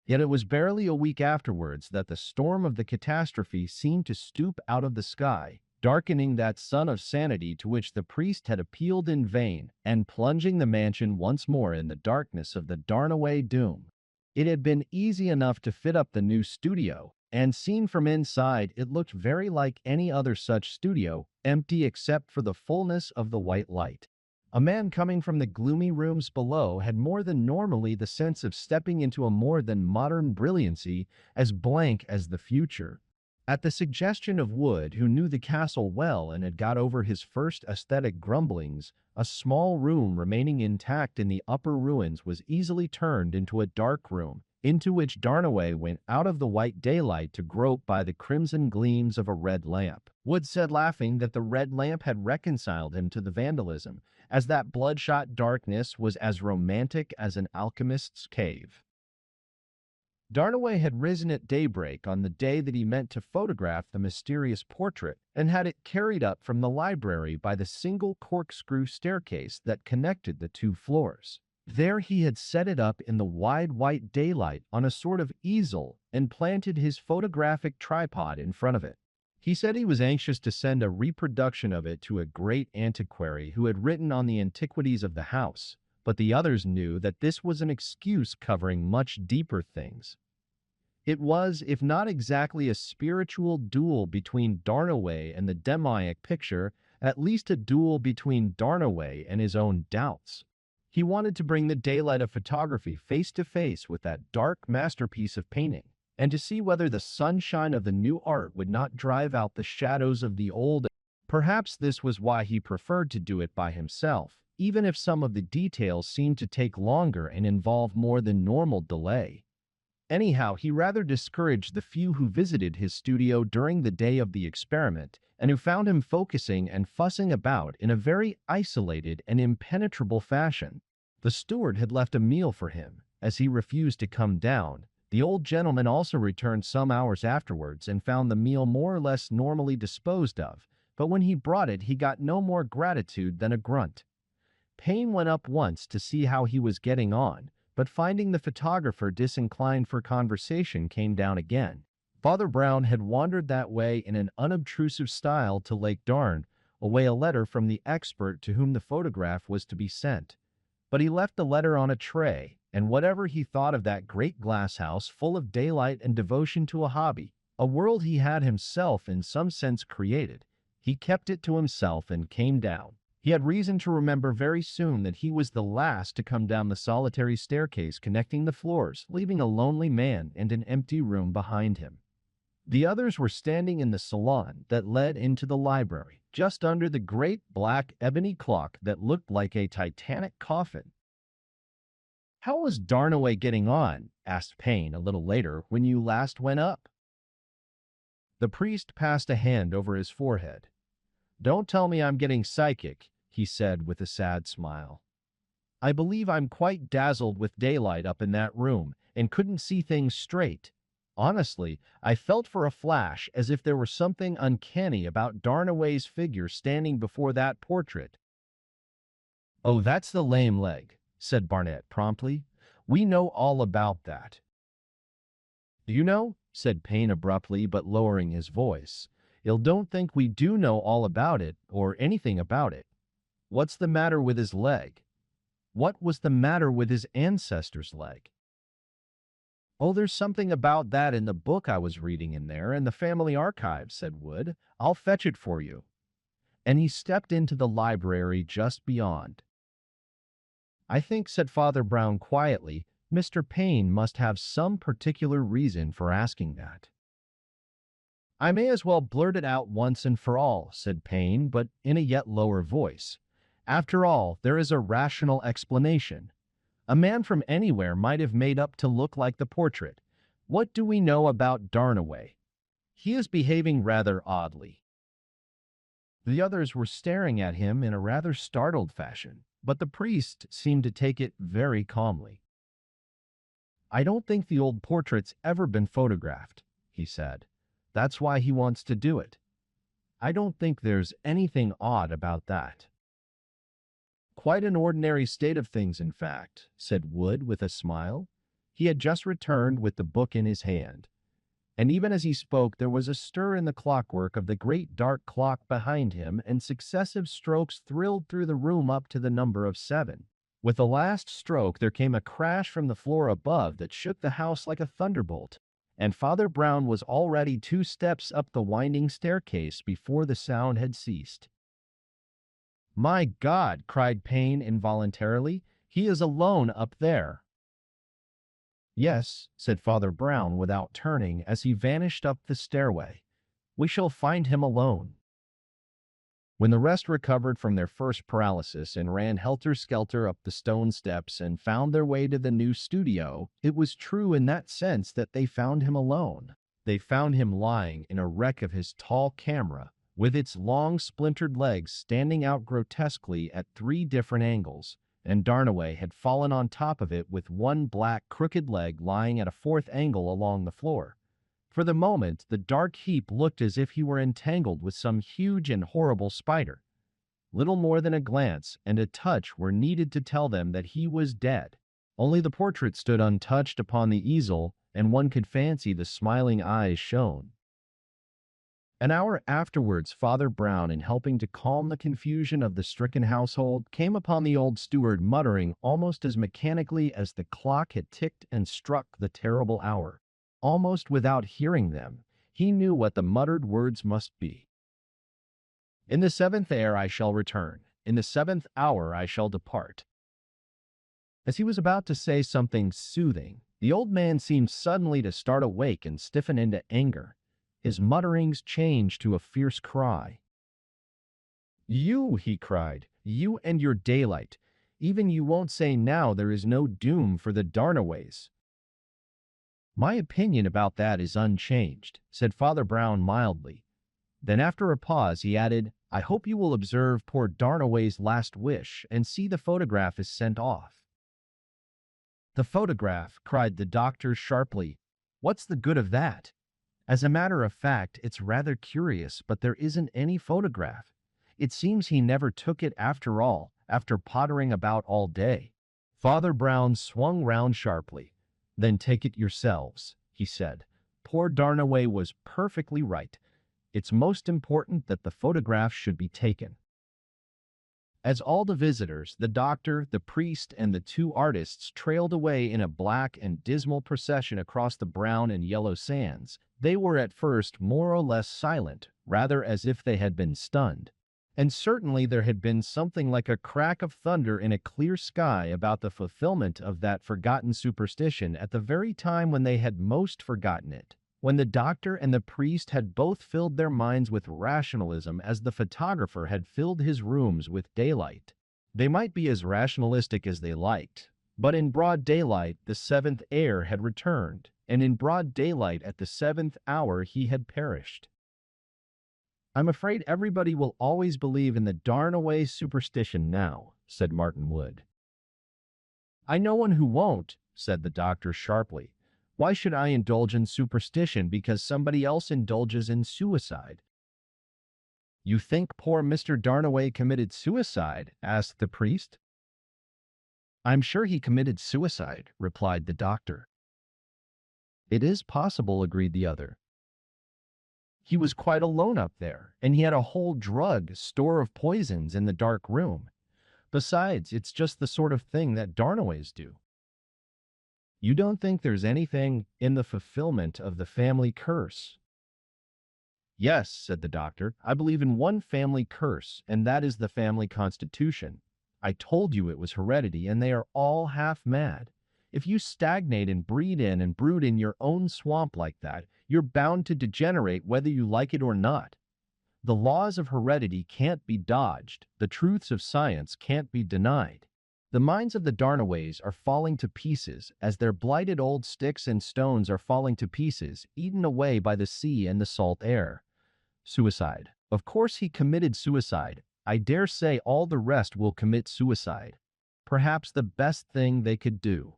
Yet it was barely a week afterwards that the storm of the catastrophe seemed to stoop out of the sky, darkening that sun of sanity to which the priest had appealed in vain, and plunging the mansion once more in the darkness of the Darnaway doom. It had been easy enough to fit up the new studio, and seen from inside it looked very like any other such studio, empty except for the fullness of the white light. A man coming from the gloomy rooms below had more than normally the sense of stepping into a more than modern brilliancy, as blank as the future. At the suggestion of Wood, who knew the castle well and had got over his first aesthetic grumblings, a small room remaining intact in the upper ruins was easily turned into a dark room, into which Darnaway went out of the white daylight to grope by the crimson gleams of a red lamp. Wood said, laughing, that the red lamp had reconciled him to the vandalism, as that bloodshot darkness was as romantic as an alchemist's cave. Darnaway had risen at daybreak on the day that he meant to photograph the mysterious portrait, and had it carried up from the library by the single corkscrew staircase that connected the two floors. There he had set it up in the wide white daylight on a sort of easel and planted his photographic tripod in front of it. He said he was anxious to send a reproduction of it to a great antiquary who had written on the antiquities of the house, but the others knew that this was an excuse covering much deeper things. It was, if not exactly a spiritual duel between Darnaway and the demoniac picture, at least a duel between Darnaway and his own doubts. He wanted to bring the daylight of photography face to face with that dark masterpiece of painting, and to see whether the sunshine of the new art would not drive out the shadows of the old. Perhaps this was why he preferred to do it by himself, even if some of the details seemed to take longer and involve more than normal delay. Anyhow, he rather discouraged the few who visited his studio during the day of the experiment, and who found him focusing and fussing about in a very isolated and impenetrable fashion. The steward had left a meal for him, as he refused to come down. The old gentleman also returned some hours afterwards and found the meal more or less normally disposed of, but when he brought it he got no more gratitude than a grunt. Payne went up once to see how he was getting on, but finding the photographer disinclined for conversation came down again. Father Brown had wandered that way in an unobtrusive style to Lake Darn, away a letter from the expert to whom the photograph was to be sent. But he left the letter on a tray, and whatever he thought of that great glass house full of daylight and devotion to a hobby, a world he had himself in some sense created, he kept it to himself and came down. He had reason to remember very soon that he was the last to come down the solitary staircase connecting the floors, leaving a lonely man and an empty room behind him. The others were standing in the salon that led into the library, just under the great black ebony clock that looked like a titanic coffin. "How was Darnaway getting on?" asked Payne a little later, "when you last went up?" The priest passed a hand over his forehead. "Don't tell me I'm getting psychic," he said with a sad smile. "I believe I'm quite dazzled with daylight up in that room and couldn't see things straight. Honestly, I felt for a flash as if there were something uncanny about Darnaway's figure standing before that portrait." "Oh, that's the lame leg," said Barnett promptly. "We know all about that." "Do you know?" said Payne abruptly but lowering his voice. "You don't think we do know all about it or anything about it. What's the matter with his leg? What was the matter with his ancestor's leg?" "Oh, there's something about that in the book I was reading in there in the family archives," said Wood. "I'll fetch it for you." And he stepped into the library just beyond. "I think," said Father Brown quietly, "Mr. Payne must have some particular reason for asking that." "I may as well blurt it out once and for all," said Payne, but in a yet lower voice. "After all, there is a rational explanation. A man from anywhere might have made up to look like the portrait. What do we know about Darnaway? He is behaving rather oddly." The others were staring at him in a rather startled fashion, but the priest seemed to take it very calmly. "I don't think the old portrait's ever been photographed," he said. "That's why he wants to do it. I don't think there's anything odd about that." "Quite an ordinary state of things, in fact," said Wood with a smile. He had just returned with the book in his hand, and even as he spoke there was a stir in the clockwork of the great dark clock behind him, and successive strokes thrilled through the room up to the number of 7. With the last stroke there came a crash from the floor above that shook the house like a thunderbolt, and Father Brown was already 2 steps up the winding staircase before the sound had ceased. "My God!" cried Payne involuntarily. "He is alone up there." "Yes," said Father Brown without turning as he vanished up the stairway. "We shall find him alone." When the rest recovered from their first paralysis and ran helter-skelter up the stone steps and found their way to the new studio, it was true in that sense that they found him alone. They found him lying in a wreck of his tall camera, with its long splintered legs standing out grotesquely at 3 different angles, and Darnaway had fallen on top of it with one black crooked leg lying at a 4th angle along the floor. For the moment, the dark heap looked as if he were entangled with some huge and horrible spider. Little more than a glance and a touch were needed to tell them that he was dead. Only the portrait stood untouched upon the easel, and one could fancy the smiling eyes shone. An hour afterwards, Father Brown, in helping to calm the confusion of the stricken household, came upon the old steward muttering almost as mechanically as the clock had ticked and struck the terrible hour. Almost without hearing them, he knew what the muttered words must be. "In the 7th air I shall return. In the 7th hour I shall depart." As he was about to say something soothing, the old man seemed suddenly to start awake and stiffen into anger. His mutterings changed to a fierce cry. "You," he cried, "you and your daylight. Even you won't say now there is no doom for the Darnaways." "My opinion about that is unchanged," said Father Brown mildly. Then after a pause he added, "I hope you will observe poor Darnaway's last wish and see the photograph is sent off." "The photograph!" cried the doctor sharply. "What's the good of that? As a matter of fact, it's rather curious, but there isn't any photograph. It seems he never took it after all, after pottering about all day." Father Brown swung round sharply. "Then take it yourselves," he said. "Poor Darnaway was perfectly right. It's most important that the photograph should be taken." As all the visitors, the doctor, the priest, and the 2 artists trailed away in a black and dismal procession across the brown and yellow sands, they were at first more or less silent, rather as if they had been stunned. And certainly there had been something like a crack of thunder in a clear sky about the fulfillment of that forgotten superstition at the very time when they had most forgotten it. When the doctor and the priest had both filled their minds with rationalism as the photographer had filled his rooms with daylight. They might be as rationalistic as they liked, but in broad daylight the seventh heir had returned, and in broad daylight at the seventh hour he had perished. "I'm afraid everybody will always believe in the Darnaways superstition now," said Martin Wood. "I know one who won't," said the doctor sharply. "Why should I indulge in superstition because somebody else indulges in suicide?" "You think poor Mr. Darnaway committed suicide?" asked the priest. "I'm sure he committed suicide," replied the doctor. "It is possible," agreed the other. "He was quite alone up there, and he had a whole drug store of poisons in the dark room. Besides, it's just the sort of thing that Darnaways do." "You don't think there's anything in the fulfillment of the family curse?" "Yes," said the doctor. "I believe in one family curse, and that is the family constitution. I told you it was heredity, and they are all half mad. If you stagnate and breed in and brood in your own swamp like that, you're bound to degenerate whether you like it or not. The laws of heredity can't be dodged. The truths of science can't be denied. The minds of the Darnaways are falling to pieces as their blighted old sticks and stones are falling to pieces, eaten away by the sea and the salt air. Suicide. Of course he committed suicide. I dare say all the rest will commit suicide. Perhaps the best thing they could do."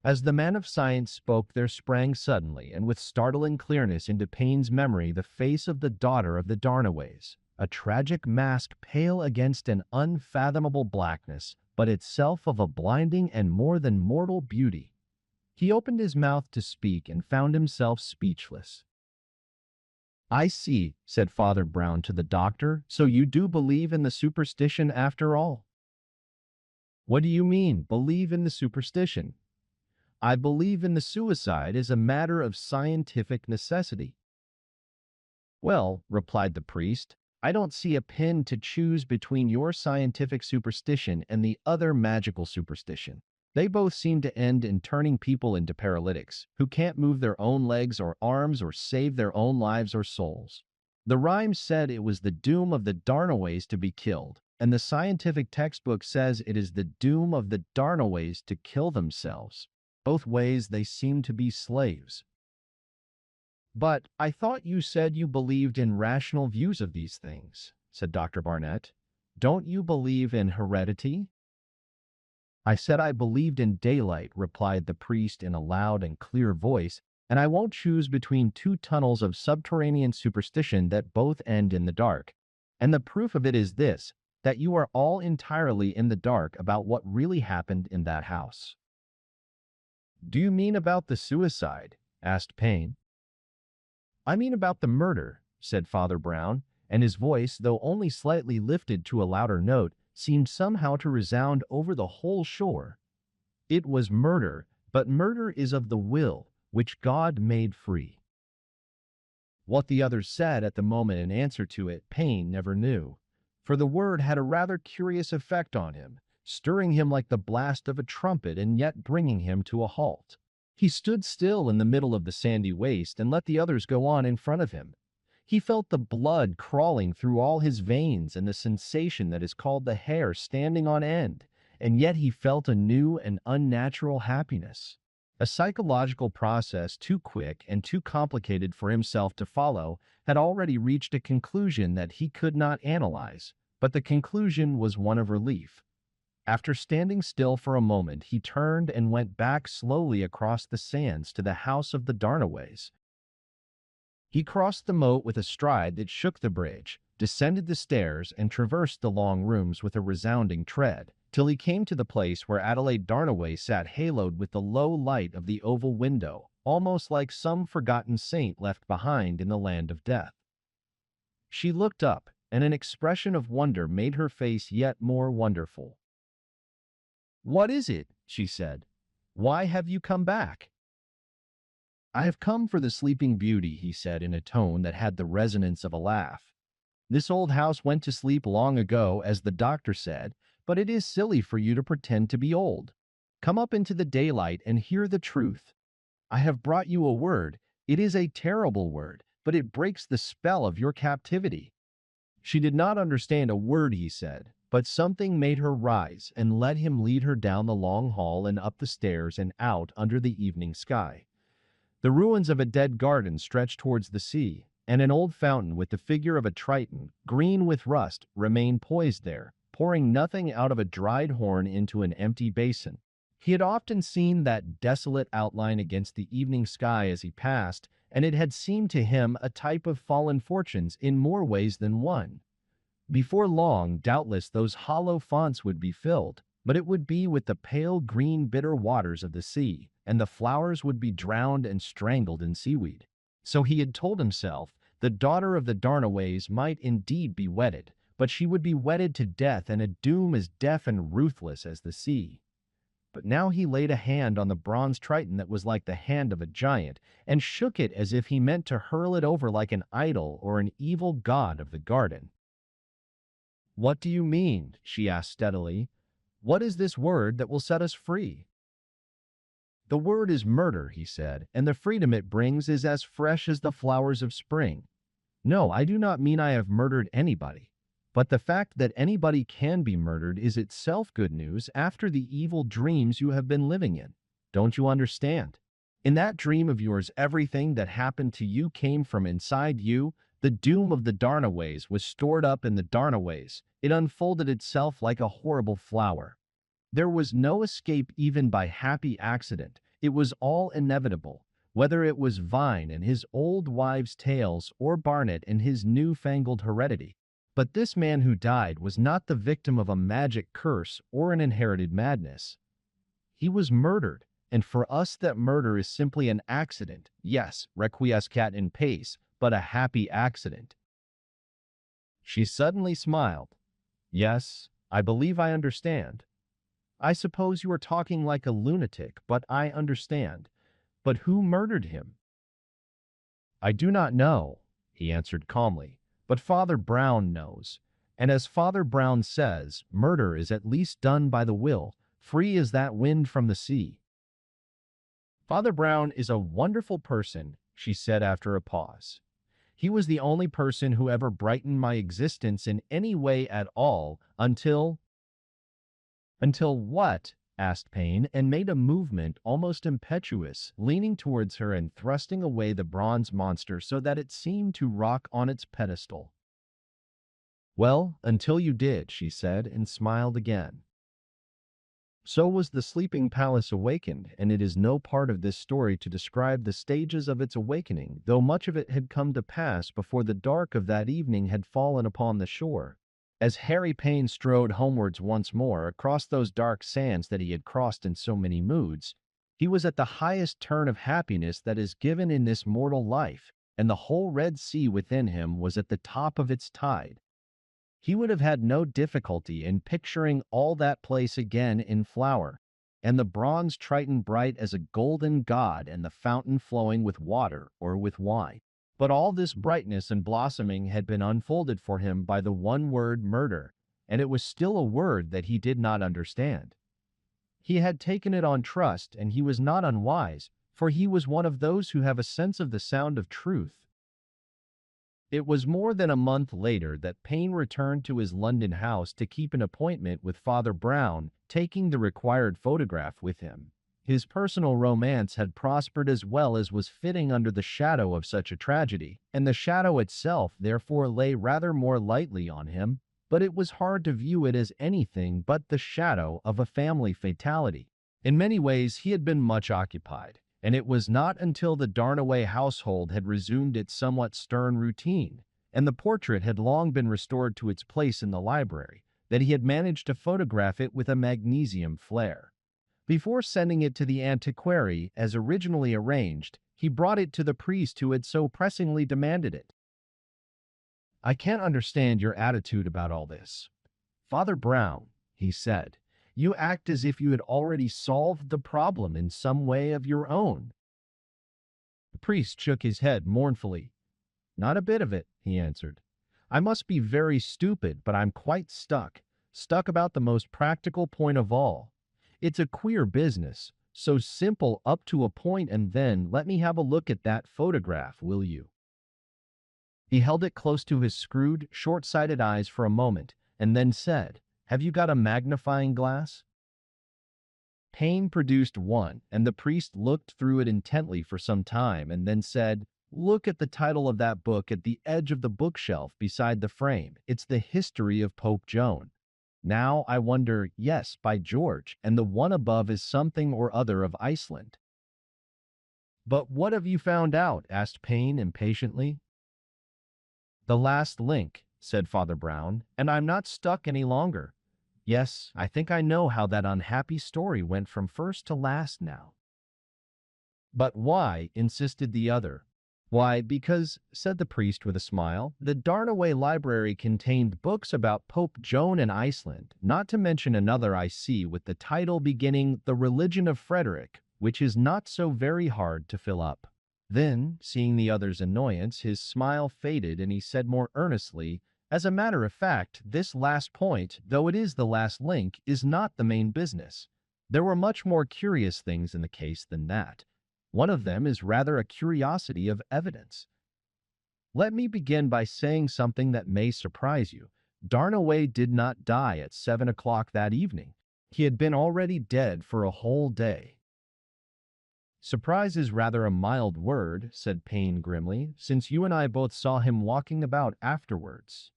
As the man of science spoke, there sprang suddenly and with startling clearness into Payne's memory the face of the daughter of the Darnaways, a tragic mask pale against an unfathomable blackness, but itself of a blinding and more than mortal beauty. He opened his mouth to speak and found himself speechless. "I see," said Father Brown to the doctor, "so you do believe in the superstition after all." "What do you mean, believe in the superstition?" "I believe in the suicide as a matter of scientific necessity." "Well," replied the priest, "I don't see a pin to choose between your scientific superstition and the other magical superstition. They both seem to end in turning people into paralytics, who can't move their own legs or arms or save their own lives or souls. The rhyme said it was the doom of the Darnaways to be killed, and the scientific textbook says it is the doom of the Darnaways to kill themselves. Both ways they seem to be slaves." "But I thought you said you believed in rational views of these things," said Dr. Barnett. "Don't you believe in heredity?" "I said I believed in daylight," replied the priest in a loud and clear voice, "and I won't choose between two tunnels of subterranean superstition that both end in the dark. And the proof of it is this, that you are all entirely in the dark about what really happened in that house." "Do you mean about the suicide?" asked Payne. "I mean about the murder," said Father Brown, and his voice, though only slightly lifted to a louder note, seemed somehow to resound over the whole shore. "It was murder, but murder is of the will, which God made free." What the others said at the moment in answer to it, Payne never knew, for the word had a rather curious effect on him, stirring him like the blast of a trumpet and yet bringing him to a halt. He stood still in the middle of the sandy waste and let the others go on in front of him. He felt the blood crawling through all his veins and the sensation that is called the hair standing on end, and yet he felt a new and unnatural happiness. A psychological process too quick and too complicated for himself to follow had already reached a conclusion that he could not analyze, but the conclusion was one of relief. After standing still for a moment, he turned and went back slowly across the sands to the house of the Darnaways. He crossed the moat with a stride that shook the bridge, descended the stairs, and traversed the long rooms with a resounding tread, till he came to the place where Adelaide Darnaway sat haloed with the low light of the oval window, almost like some forgotten saint left behind in the land of death. She looked up, and an expression of wonder made her face yet more wonderful. "What is it?" she said. "Why have you come back?" "I have come for the Sleeping Beauty," he said in a tone that had the resonance of a laugh. "This old house went to sleep long ago, as the doctor said, but it is silly for you to pretend to be old. Come up into the daylight and hear the truth. I have brought you a word, It is a terrible word, but it breaks the spell of your captivity." She did not understand a word he said, but something made her rise and let him lead her down the long hall and up the stairs and out under the evening sky. The ruins of a dead garden stretched towards the sea, and an old fountain with the figure of a Triton, green with rust, remained poised there, pouring nothing out of a dried horn into an empty basin. He had often seen that desolate outline against the evening sky as he passed, and it had seemed to him a type of fallen fortunes in more ways than one. Before long, doubtless those hollow fonts would be filled, but it would be with the pale green bitter waters of the sea, and the flowers would be drowned and strangled in seaweed. So he had told himself, the daughter of the Darnaways might indeed be wedded, but she would be wedded to death and a doom as deaf and ruthless as the sea. But now he laid a hand on the bronze Triton that was like the hand of a giant, and shook it as if he meant to hurl it over like an idol or an evil god of the garden. "What do you mean?" she asked steadily. "What is this word that will set us free?" "The word is murder," he said, "and the freedom it brings is as fresh as the flowers of spring. No, I do not mean I have murdered anybody. But the fact that anybody can be murdered is itself good news after the evil dreams you have been living in. Don't you understand? In that dream of yours, everything that happened to you came from inside you. The doom of the Darnaways was stored up in the Darnaways. It unfolded itself like a horrible flower. There was no escape even by happy accident. It was all inevitable, whether it was Vine and his old wives' tales or Barnet and his new-fangled heredity. But this man who died was not the victim of a magic curse or an inherited madness. He was murdered, and for us that murder is simply an accident. Yes, requiescat in pace, but a happy accident." She suddenly smiled. "Yes, I believe I understand. I suppose you are talking like a lunatic, but I understand. But who murdered him?" "I do not know," he answered calmly, "but Father Brown knows. And as Father Brown says, murder is at least done by the will, free as that wind from the sea." "Father Brown is a wonderful person," she said after a pause. "He was the only person who ever brightened my existence in any way at all until—" "Until what?" asked Payne, and made a movement almost impetuous, leaning towards her and thrusting away the bronze monster so that it seemed to rock on its pedestal. "Well, until you did," she said, and smiled again. So was the sleeping palace awakened, and it is no part of this story to describe the stages of its awakening, though much of it had come to pass before the dark of that evening had fallen upon the shore. As Harry Payne strode homewards once more across those dark sands that he had crossed in so many moods, he was at the highest turn of happiness that is given in this mortal life, and the whole Red Sea within him was at the top of its tide. He would have had no difficulty in picturing all that place again in flower, and the bronze Triton bright as a golden god and the fountain flowing with water or with wine. But all this brightness and blossoming had been unfolded for him by the one word murder, and it was still a word that he did not understand. He had taken it on trust, and he was not unwise, for he was one of those who have a sense of the sound of truth. It was more than a month later that Payne returned to his London house to keep an appointment with Father Brown, taking the required photograph with him. His personal romance had prospered as well as was fitting under the shadow of such a tragedy, and the shadow itself therefore lay rather more lightly on him, but it was hard to view it as anything but the shadow of a family fatality. In many ways he had been much occupied, and it was not until the Darnaway household had resumed its somewhat stern routine, and the portrait had long been restored to its place in the library, that he had managed to photograph it with a magnesium flare. Before sending it to the antiquary as originally arranged, he brought it to the priest who had so pressingly demanded it. "I can't understand your attitude about all this, Father Brown," he said. "You act as if you had already solved the problem in some way of your own." The priest shook his head mournfully. "Not a bit of it," he answered. "I must be very stupid, but I'm quite stuck about the most practical point of all. It's a queer business, So simple up to a point, and then let me have a look at that photograph, will you? He held it close to his screwed, short-sighted eyes for a moment, and then said, "Have you got a magnifying glass?" Payne produced one, and the priest looked through it intently for some time and then said, "Look at the title of that book at the edge of the bookshelf beside the frame. It's the History of Pope Joan. Now I wonder, yes, by George, and the one above is something or other of Iceland." "But what have you found out?" asked Payne impatiently. "The last link," said Father Brown, "and I'm not stuck any longer. Yes, I think I know how that unhappy story went from first to last now." "But why?" insisted the other. "Why, because," said the priest with a smile, "the Darnaway library contained books about Pope Joan and Iceland, not to mention another I see with the title beginning The Religion of Frederick, which is not so very hard to fill up." Then, seeing the other's annoyance, his smile faded and he said more earnestly, "As a matter of fact, this last point, though it is the last link, is not the main business. There were much more curious things in the case than that. One of them is rather a curiosity of evidence. Let me begin by saying something that may surprise you. Darnaway did not die at 7 o'clock that evening. He had been already dead for a whole day." "Surprise is rather a mild word," said Payne grimly, "since you and I both saw him walking about afterwards."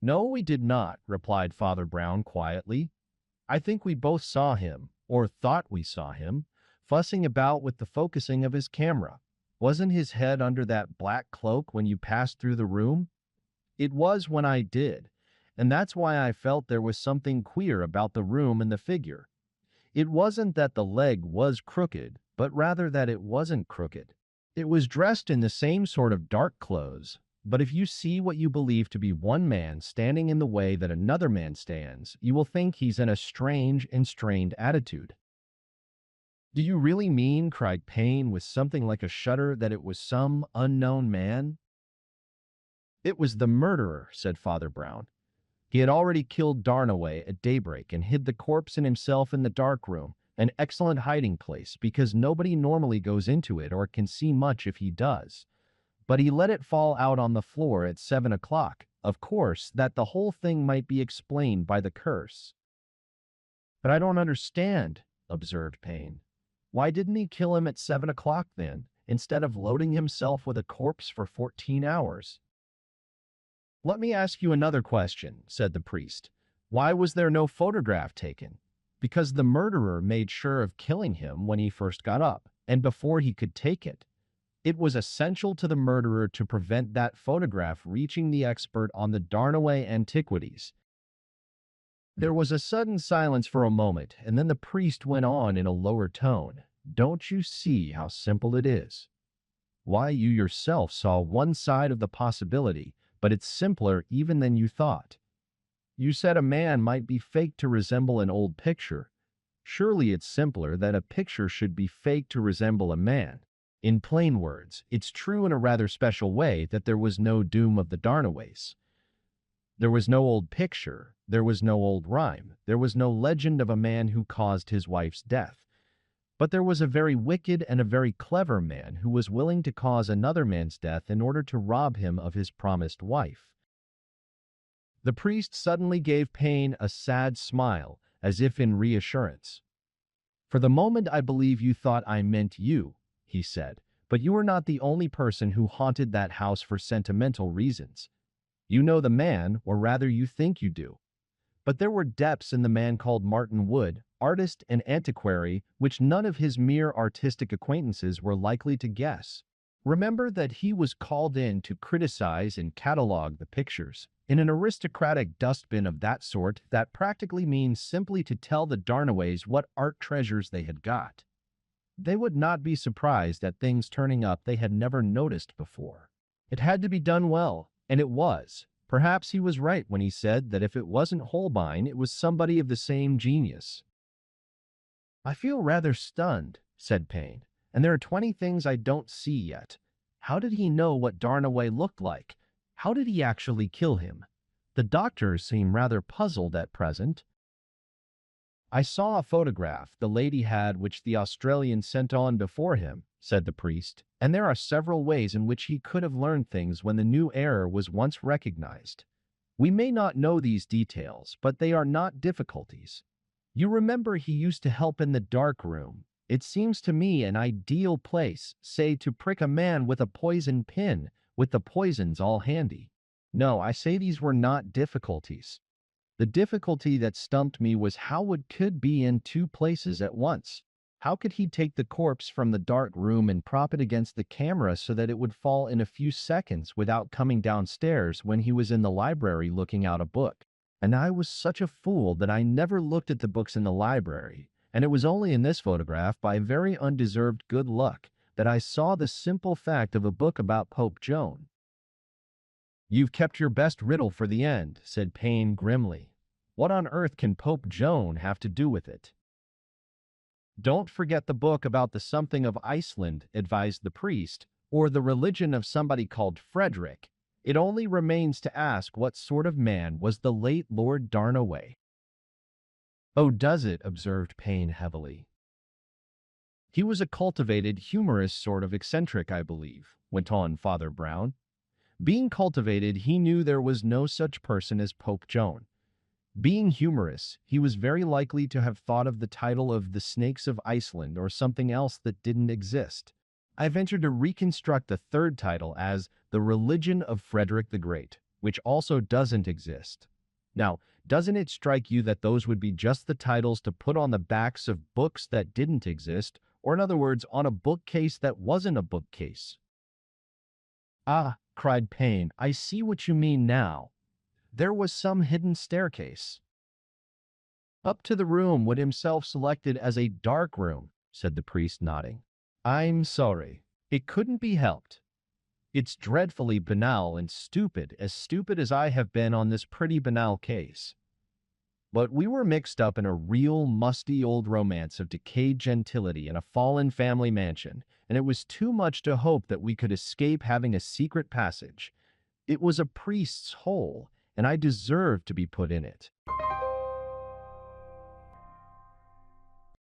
"No, we did not," replied Father Brown quietly. "I think we both saw him, or thought we saw him, fussing about with the focusing of his camera. Wasn't his head under that black cloak when you passed through the room?" "It was when I did, and that's why I felt there was something queer about the room and the figure. It wasn't that the leg was crooked, but rather that it wasn't crooked. It was dressed in the same sort of dark clothes, but if you see what you believe to be one man standing in the way that another man stands, you will think he's in a strange and strained attitude." "Do you really mean," cried Payne with something like a shudder, "that it was some unknown man?" "It was the murderer," said Father Brown. "He had already killed Darnaway at daybreak and hid the corpse and himself in the dark room, an excellent hiding place because nobody normally goes into it or can see much if he does. But he let it fall out on the floor at 7 o'clock, of course, that the whole thing might be explained by the curse." "But I don't understand," observed Payne. "Why didn't he kill him at 7 o'clock then, instead of loading himself with a corpse for 14 hours? "Let me ask you another question," said the priest. "Why was there no photograph taken?" "Because the murderer made sure of killing him when he first got up, and before he could take it. It was essential to the murderer to prevent that photograph reaching the expert on the Darnaway antiquities." There was a sudden silence for a moment, and then the priest went on in a lower tone. "Don't you see how simple it is? Why, you yourself saw one side of the possibility, but it's simpler even than you thought. You said a man might be faked to resemble an old picture. Surely it's simpler that a picture should be faked to resemble a man. In plain words, it's true in a rather special way that there was no doom of the Darnaways. There was no old picture, there was no old rhyme, there was no legend of a man who caused his wife's death. But there was a very wicked and a very clever man who was willing to cause another man's death in order to rob him of his promised wife." The priest suddenly gave Payne a sad smile, as if in reassurance. "For the moment I believe you thought I meant you," he said, "but you are not the only person who haunted that house for sentimental reasons. You know the man, or rather you think you do. But there were depths in the man called Martin Wood, artist and antiquary, which none of his mere artistic acquaintances were likely to guess. Remember that he was called in to criticize and catalog the pictures. In an aristocratic dustbin of that sort, that practically means simply to tell the Darnaways what art treasures they had got. They would not be surprised at things turning up they had never noticed before. It had to be done well, and it was. Perhaps he was right when he said that if it wasn't Holbein, it was somebody of the same genius." "I feel rather stunned," said Payne, "and there are 20 things I don't see yet. How did he know what Darnaway looked like? How did he actually kill him? The doctors seem rather puzzled at present." I saw a photograph the lady had which the Australian sent on before him, said the priest, and there are several ways in which he could have learned things when the new error was once recognized. We may not know these details, but they are not difficulties. You remember he used to help in the dark room. It seems to me an ideal place, say, to prick a man with a poison pin, with the poisons all handy. No, I say these were not difficulties. The difficulty that stumped me was how it could be in two places at once. How could he take the corpse from the dark room and prop it against the camera so that it would fall in a few seconds without coming downstairs when he was in the library looking out a book? And I was such a fool that I never looked at the books in the library, and it was only in this photograph, by very undeserved good luck, that I saw the simple fact of a book about Pope Joan. "You've kept your best riddle for the end," said Payne grimly. "What on earth can Pope Joan have to do with it?" "Don't forget the book about the something of Iceland," advised the priest, "or the religion of somebody called Frederick. It only remains to ask what sort of man was the late Lord Darnaway." "Oh, does it?" observed Payne heavily. "He was a cultivated, humorous sort of eccentric, I believe," went on Father Brown. "Being cultivated, he knew there was no such person as Pope Joan. Being humorous, he was very likely to have thought of the title of The Snakes of Iceland or something else that didn't exist. I venture to reconstruct the third title as The Religion of Frederick the Great, which also doesn't exist. Now, doesn't it strike you that those would be just the titles to put on the backs of books that didn't exist, or in other words, on a bookcase that wasn't a bookcase?" "Ah," cried Payne, "I see what you mean now. There was some hidden staircase up to the room Wood himself selected as a dark room," said the priest, nodding. "I'm sorry. It couldn't be helped. It's dreadfully banal and stupid as I have been on this pretty banal case. But we were mixed up in a real musty old romance of decayed gentility in a fallen family mansion, and it was too much to hope that we could escape having a secret passage. It was a priest's hole, and I deserved to be put in it."